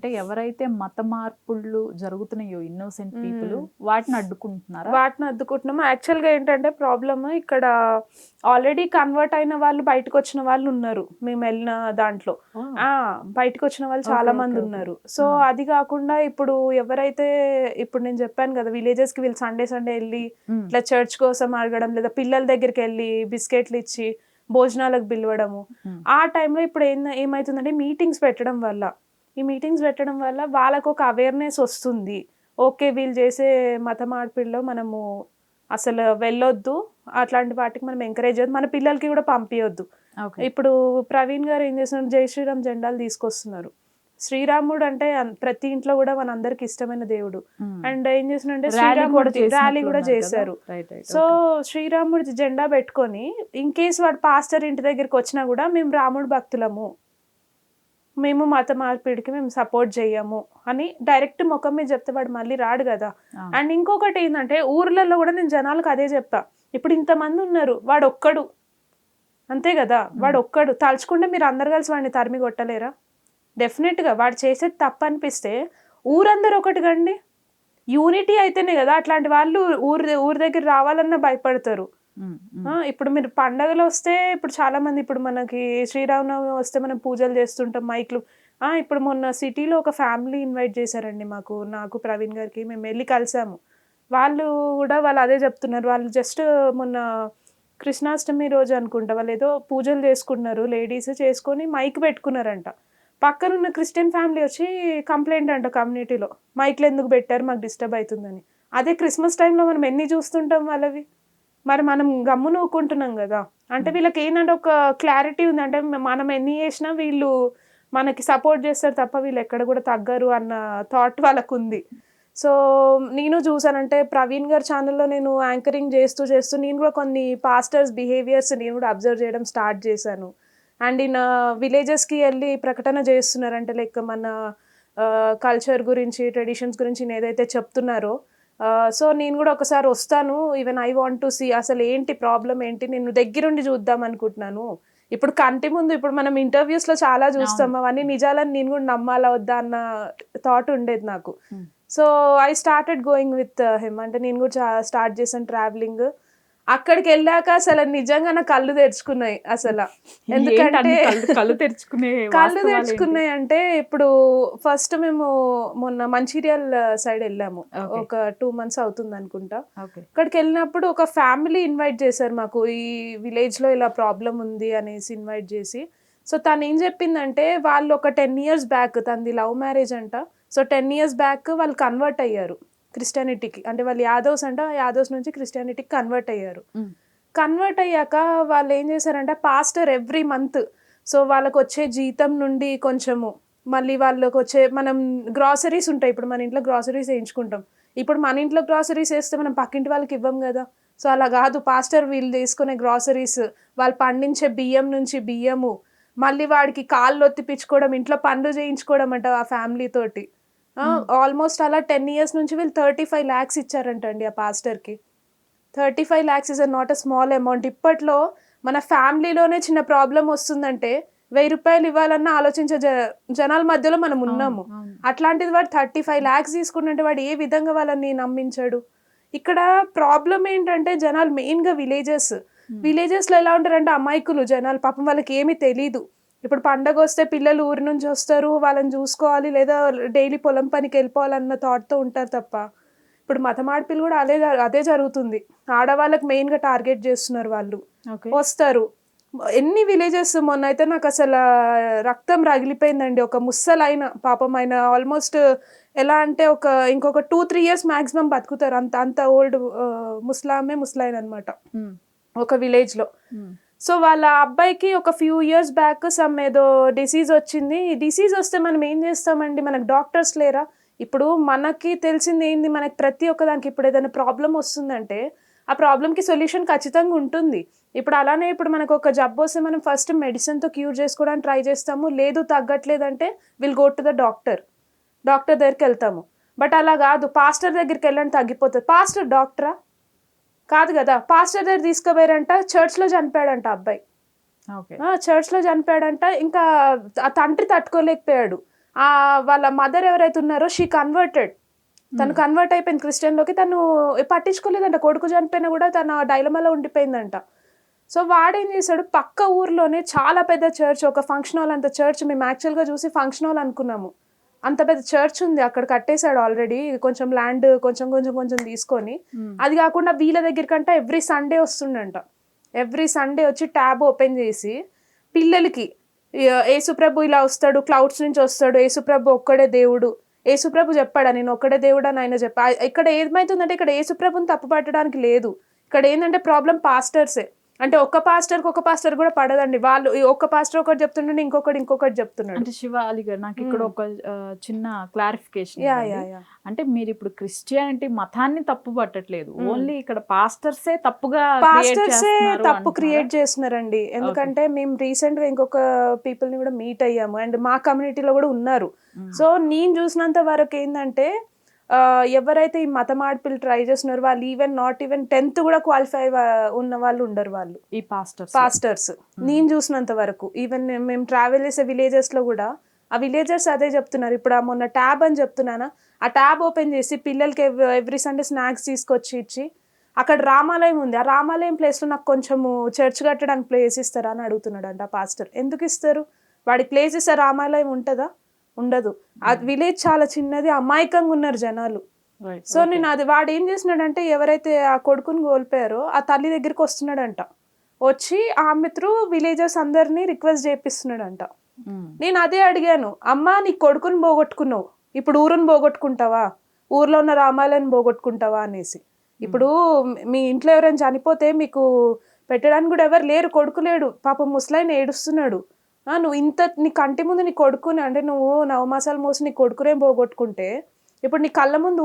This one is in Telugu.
అంటే ఎవరైతే మత మార్పుళ్ళు జరుగుతున్నాయో ఇన్నోసెంట్ పీపుల్ వాటిని అడ్డుకుంటున్నారా? వాటిని అద్దుకుంటున్నాము. యాక్చువల్గా ఏంటంటే ప్రాబ్లమ్ ఇక్కడ ఆల్రెడీ కన్వర్ట్ అయిన వాళ్ళు బయటకు వచ్చిన వాళ్ళు ఉన్నారు. మేము వెళ్ళిన దాంట్లో బయటకు వచ్చిన వాళ్ళు చాలా మంది ఉన్నారు. సో అది కాకుండా ఇప్పుడు ఎవరైతే ఇప్పుడు నేను చెప్పాను కదా, విలేజెస్ కి వీళ్ళు సండే వెళ్ళి ఇట్లా చర్చ్ కోసం అడగడం, లేదా పిల్లల దగ్గరికి వెళ్ళి బిస్కెట్లు ఇచ్చి భోజనాలకు పిలవడము. ఆ టైంలో ఇప్పుడు ఏమైతుందంటే ఈ మీటింగ్స్ పెట్టడం వల్ల వాళ్ళకు ఒక అవేర్నెస్ వస్తుంది. ఓకే, వీళ్ళు చేసే మత మార్పిడిలో మనము అసలు వెళ్ళొద్దు, అట్లాంటి వాటికి మనం ఎంకరేజ్ చేయొద్దు, మన పిల్లలకి కూడా పంపించొద్దు. ఇప్పుడు ప్రవీణ్ గారు ఏం చేస్తున్నారు, జై శ్రీరామ్ జెండాలు తీసుకొస్తున్నారు. శ్రీరాముడు అంటే ప్రతి ఇంట్లో కూడా మనందరికి ఇష్టమైన దేవుడు. అండ్ ఏం చేస్తున్నారంటే శ్రీరాముడు ర్యాలీ కూడా చేశారు. సో శ్రీరాముడి జెండా పెట్టుకొని ఇన్ కేస్ వాడు పాస్టర్ ఇంటి దగ్గరికి వచ్చినా కూడా మేము రాముడు భక్తులము, మేము మత మార్పిడికి మేము సపోర్ట్ చెయ్యము అని డైరెక్ట్ ముఖం మీద చెప్తే వాడు మళ్ళీ రాడు కదా. అండ్ ఇంకొకటి ఏంటంటే ఊర్లలో కూడా నేను జనాలకు అదే చెప్తా, ఇప్పుడు ఇంతమంది ఉన్నారు, వాడు ఒక్కడు అంతే కదా, వాడు ఒక్కడు తలుచుకుంటే మీరు అందరు కలిసి వాడిని తరిమి కొట్టలేరా? డెఫినెట్గా వాడు చేసేది తప్పు అనిపిస్తే ఊరందరూ ఒకటి కండి, యూనిటీ అయితేనే కదా అట్లాంటి వాళ్ళు ఊరి దగ్గర రావాలన్నా భయపడతారు. ఇప్పుడు మీరు పండగలు వస్తే ఇప్పుడు చాలా మంది, ఇప్పుడు మనకి శ్రీరామనవమి వస్తే మనం పూజలు చేస్తుంటాం, మైక్లు. ఇప్పుడు మొన్న సిటీలో ఒక ఫ్యామిలీ ఇన్వైట్ చేశారండి నాకు ప్రవీణ్ గారికి, మేము వెళ్ళి కలిసాము. వాళ్ళు అదే చెప్తున్నారు. వాళ్ళు జస్ట్ మొన్న కృష్ణాష్టమి రోజు అనుకుంటా వాళ్ళు ఏదో పూజలు చేసుకున్నారు, లేడీస్ చేసుకొని మైక్ పెట్టుకున్నారంట. పక్కనున్న క్రిస్టియన్ ఫ్యామిలీ వచ్చి కంప్లైంట్ అంట కమ్యూనిటీలో, మైక్లు ఎందుకు పెట్టారు, మాకు డిస్టర్బ్ అవుతుందని. అదే క్రిస్మస్ టైంలో మనం ఎన్ని చూస్తుంటాం వాళ్ళవి, మరి మనం గమ్మున ఊకుంటున్నాం కదా. అంటే వీళ్ళకి ఏంటంటే ఒక క్లారిటీ ఉంది, అంటే మనం ఎన్ని చేసినా వీళ్ళు మనకి సపోర్ట్ చేస్తారు తప్ప వీళ్ళు ఎక్కడ కూడా తగ్గరు అన్న థాట్ వాళ్ళకు ఉంది. సో నేను చూసానంటే ప్రవీణ్ గారి ఛానల్లో నేను యాంకరింగ్ చేస్తూ నేను కూడా కొన్ని పాస్టర్స్ బిహేవియర్స్ నేను కూడా అబ్జర్వ్ చేయడం స్టార్ట్ చేశాను. అండ్ ఇన్ విలేజెస్కి వెళ్ళి ప్రకటన చేస్తున్నారు, అంటే లైక్ మన కల్చర్ గురించి, ట్రెడిషన్స్ గురించి ఏదైతే చెప్తున్నారో. సో నేను కూడా ఒకసారి వస్తాను, even I want to see అసలు ఏంటి ప్రాబ్లం ఏంటి, నేను దగ్గరుండి చూద్దాం అనుకుంటున్నాను. ఇప్పుడు కంటి ముందు ఇప్పుడు మనం ఇంటర్వ్యూస్లో చాలా చూస్తాం, అవన్నీ నిజాలని నేను కూడా నమ్మాలా వద్దా అన్న థాట్ ఉండేది నాకు. So I started going with him, అంటే నేను కూడా స్టార్ట్ చేశాను ట్రావెలింగ్. అక్కడికి వెళ్ళాక అసలు నిజంగా నా కళ్ళు తెరుచుకున్నాయి అసలు. ఎందుకంటే కళ్ళు తెరుచుకున్నాయి అంటే ఇప్పుడు ఫస్ట్ మేము మొన్న మంచిర్యాల సైడ్ వెళ్ళాము, ఒక 2 months అవుతుంది అనుకుంటా. అక్కడికి వెళ్ళినప్పుడు ఒక ఫ్యామిలీ ఇన్వైట్ చేశారు మాకు, ఈ విలేజ్ లో ఇలా ప్రాబ్లం ఉంది అనేసి ఇన్వైట్ చేసి. సో తను ఏం చెప్పిందంటే వాళ్ళు ఒక 10 years బ్యాక్, తనది లవ్ మ్యారేజ్ అంట. సో 10 years బ్యాక్ వాళ్ళు కన్వర్ట్ అయ్యారు క్రిస్టియానిటీకి, అంటే వాళ్ళు యాదవ్స్ నుంచి క్రిస్టియానిటీకి కన్వర్ట్ అయ్యారు. కన్వర్ట్ అయ్యాక వాళ్ళు ఏం చేశారంటే పాస్టర్ ఎవ్రీ మంత్, సో వాళ్ళకు వచ్చే జీతం నుండి కొంచెము, మళ్ళీ వాళ్ళకి వచ్చే మనం గ్రాసరీస్ ఉంటాయి, ఇప్పుడు మన ఇంట్లో గ్రాసరీస్ వేయించుకుంటాం, ఇప్పుడు మన ఇంట్లో గ్రాసరీస్ వేస్తే మనం పక్కింటి వాళ్ళకి ఇవ్వం కదా. సో అలా కాదు, పాస్టర్ వీళ్ళు తీసుకునే గ్రాసరీస్, వాళ్ళు పండించే బియ్యం నుంచి బియ్యము, మళ్ళీ వాడికి కాళ్ళు ఒత్తిపించుకోవడం, ఇంట్లో పనులు చేయించుకోవడం అంట ఆ ఫ్యామిలీ తోటి. ఆల్మోస్ట్ అలా 10 years నుంచి వీళ్ళు 35 lakhs ఇచ్చారంటండి ఆ పాస్టర్కి. 35 lakhs is not a small amount. ఇప్పట్లో మన ఫ్యామిలీలోనే చిన్న ప్రాబ్లం వస్తుందంటే 1000 రూపాయలు ఇవ్వాలన్నా ఆలోచించే జనాల మధ్యలో మనం ఉన్నాము. అట్లాంటిది వాడు 35 lakhs తీసుకుంటుంటే వాడు ఏ విధంగా వాళ్ళని నమ్మించాడు? ఇక్కడ ప్రాబ్లం ఏంటంటే జనాలు మెయిన్గా విలేజెస్లో ఎలా ఉంటారంటే అమాయకులు జనాలు, పాపం వాళ్ళకి ఏమీ తెలీదు. ఇప్పుడు పండగ వస్తే పిల్లలు ఊరి నుంచి వస్తారు, వాళ్ళని చూసుకోవాలి, లేదా డైలీ పొలం పనికి వెళ్ళిపోవాలన్న థాట్తో ఉంటారు తప్ప. ఇప్పుడు మత మార్పిలు కూడా అదే జరుగుతుంది. ఆడవాళ్ళకి మెయిన్గా టార్గెట్ చేస్తున్నారు వాళ్ళు. వస్తారు ఎన్ని విలేజెస్, మొన్న అయితే నాకు అసలు రక్తం రగిలిపోయిందండి. ఒక ముసలైన పాపం ఆయన ఆల్మోస్ట్ ఎలా అంటే ఇంకొక 2-3 years మ్యాక్సిమం బతుకుతారు, అంత ఓల్డ్ ముసలాయన అనమాట ఒక విలేజ్లో. సో వాళ్ళ అబ్బాయికి ఒక few years బ్యాక్ సమ్ ఏదో డిసీజ్ వచ్చింది. డిసీజ్ వస్తే మనం ఏం చేస్తామండి, మనకు డాక్టర్స్ లేరా? ఇప్పుడు మనకి తెలిసింది ఏంది, మనకి ప్రతి ఒక్కదానికి ఇప్పుడు ఏదైనా ప్రాబ్లం వస్తుందంటే ఆ ప్రాబ్లంకి సొల్యూషన్ ఖచ్చితంగా ఉంటుంది. ఇప్పుడు అలానే ఇప్పుడు మనకు ఒక జబ్బు వస్తే మనం ఫస్ట్ మెడిసిన్తో క్యూర్ చేసుకోవడానికి ట్రై చేస్తాము, లేదు తగ్గట్లేదంటే will go to the doctor దగ్గరికి వెళ్తాము. బట్ అలా కాదు, పాస్టర్ దగ్గరికి వెళ్ళండి తగ్గిపోతుంది. పాస్టర్ డాక్టరా? కాదు కదా. పాస్టర్ దగ్గర తీసుకుపోయారంట, చర్చ్లో చనిపోయాడంట అబ్బాయి, చర్చ్లో చనిపోయాడంట. ఇంకా ఆ తండ్రి తట్టుకోలేకపోయాడు, వాళ్ళ మదర్ ఎవరైతే ఉన్నారో షీ కన్వర్టెడ్, తను కన్వర్ట్ అయిపోయింది క్రిస్టియన్లోకి. తను పట్టించుకోలేదంట, కొడుకు చనిపోయినా కూడా తన డైలమాలో ఉండిపోయిందంట. సో వాడేం చేశాడు, పక్క ఊర్లోనే చాలా పెద్ద చర్చ్, ఒక ఫంక్షన్ హాల్ అంత చర్చ్, మేము యాక్చువల్గా చూసి ఫంక్షన్ హాల్ అనుకున్నాము, అంత పెద్ద చర్చ్ ఉంది అక్కడ కట్టేశాడు ఆల్రెడీ, కొంచెం ల్యాండ్ కొంచెం కొంచెం కొంచెం తీసుకొని. అది కాకుండా వీళ్ళ దగ్గరికంటే ఎవ్రీ సండే వస్తుండంట, ఎవ్రీ సండే వచ్చి ట్యాబ్ ఓపెన్ చేసి పిల్లలకి యేసుప్రభు ఇలా వస్తాడు, క్లౌడ్స్ నుంచి వస్తాడు, యేసుప్రభు ఒక్కడే దేవుడు, యేసుప్రభు చెప్పాడా నేను ఒక్కడే దేవుడు అని ఆయన చెప్పా. ఇక్కడ ఏమైతుందంటే ఇక్కడ యేసుప్రభుని తప్పు పట్టడానికి లేదు, ఇక్కడ ఏంటంటే ప్రాబ్లం పాస్టర్సే. అంటే ఒక పాస్టర్ కూడా పడదండి, వాళ్ళు ఒక పాస్టర్ ఒకటి చెప్తుండే ఇంకొకటి చెప్తున్నాడు. అంటే శివ అలీ గారు, నాకు ఇక్కడ ఒక చిన్న క్లారిఫికేషన్. అంటే మీరు ఇప్పుడు క్రిస్టియానిటీ మతాన్ని తప్పు పట్టట్లేదు, ఓన్లీ ఇక్కడ పాస్టర్సే తప్పు క్రియేట్ చేస్తున్నారండి. ఎందుకంటే మేము రీసెంట్ గా ఇంకొక పీపుల్ ని కూడా మీట్ అయ్యాము, అండ్ మా కమ్యూనిటీలో కూడా ఉన్నారు. సో నేను చూసినంత వరకు ఏంటంటే ఎవరైతే ఈ మత మార్పిలు ట్రై చేస్తున్నారో వాళ్ళు నాట్ ఈవెన్ 10th కూడా క్వాలిఫై ఉన్న వాళ్ళు ఉండరు, వాళ్ళు ఈ పాస్టర్స్. నేను చూసినంత వరకు ఈవెన్ మేము ట్రావెల్ చేసే విలేజెస్ లో కూడా ఆ విలేజర్స్ అదే చెప్తున్నారు. ఇప్పుడు మొన్న ట్యాబ్ అని చెప్తున్నానా, ఆ ట్యాబ్ ఓపెన్ చేసి పిల్లలకి ఎవ్రీ సండే స్నాక్స్ తీసుకొచ్చి ఇచ్చి, అక్కడ రామాలయం ఉంది, ఆ రామాలయం ప్లేస్ లో నాకు కొంచెము చర్చ్ కట్టడానికి ప్లేస్ ఇస్తారా అని అడుగుతున్నాడు అంట ఆ పాస్టర్. ఎందుకు ఇస్తారు, వాడికి ప్లేస్ ఇస్తే రామాలయం ఉంటుందా, ఉండదు. ఆ విలేజ్ చాలా చిన్నది, అమాయకంగా ఉన్నారు జనాలు. సో నేను వాడు ఏం చేస్తున్నాడంటే ఎవరైతే ఆ కొడుకుని కోల్పోయారో ఆ తల్లి దగ్గరికి వస్తున్నాడంట, వచ్చి ఆమె త్రూ విలేజర్స్ అందరినీ రిక్వెస్ట్ చేపిస్తున్నాడంట. నేను అదే అడిగాను, అమ్మా నీ కొడుకుని పోగొట్టుకున్నావు, ఇప్పుడు ఊరుని పోగొట్టుకుంటావా, ఊర్లో ఉన్న రామాలయాన్ని పోగొట్టుకుంటావా అనేసి. ఇప్పుడు మీ ఇంట్లో ఎవరైనా చనిపోతే మీకు పెట్టడానికి కూడా ఎవరు లేరు, కొడుకు లేడు, పాపం ముసలాయన ఏడుస్తున్నాడు, నువ్వు నీ కంటి ముందు నీ కొడుకుని, అంటే నువ్వు 9 మాసాలు మోసి నీ కొడుకునే పోగొట్టుకుంటే ఇప్పుడు నీ కళ్ళ ముందు